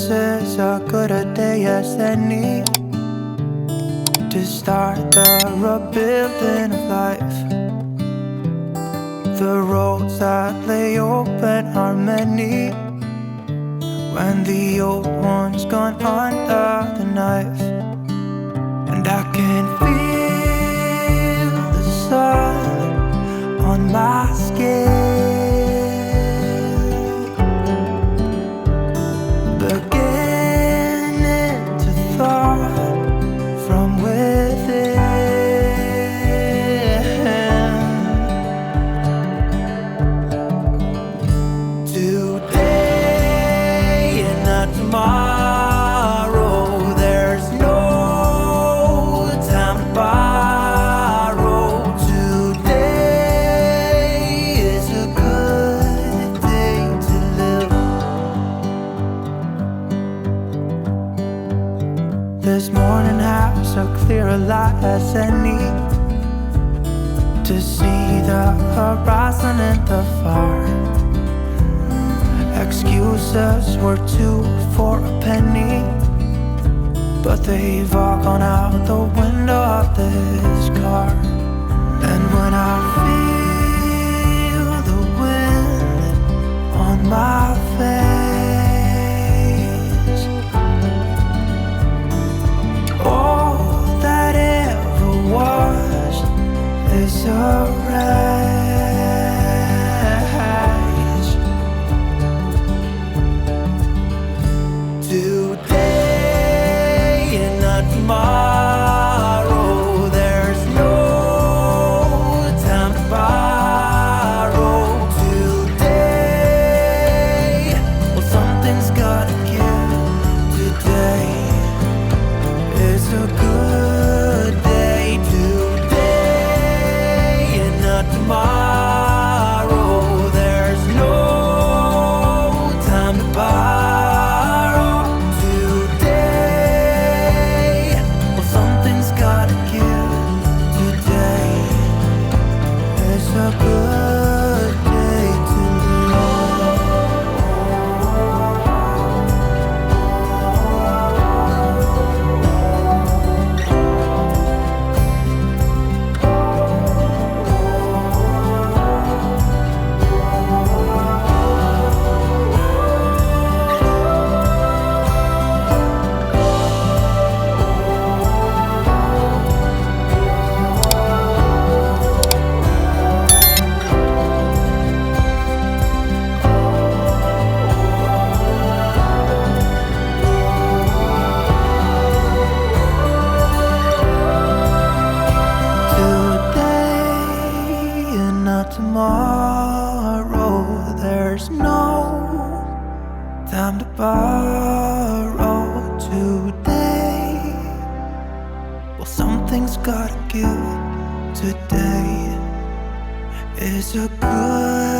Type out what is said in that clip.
This is as good a day as any to start the rebuilding of life. The roads that lay open are many when the old one's gone under the knife. And I can feel the sun on my skin, beginning to thaw from within. Today and not tomorrow, there's no time to borrow. Today is a good day to live. This morning has a clearer light as any to see the horizon in the far. Excuses were 2 for a penny, but they've all gone out the window of this car. And when I feel the wind on my face, all that ever was is a wreck. Today and not tomorrow, there's no time to borrow. Today, well, something's gotta give. Today is a good day. Today and not tomorrow, there's no time to borrow. Tomorrow, there's no time to borrow. Today, well, something's gotta give. Today is a good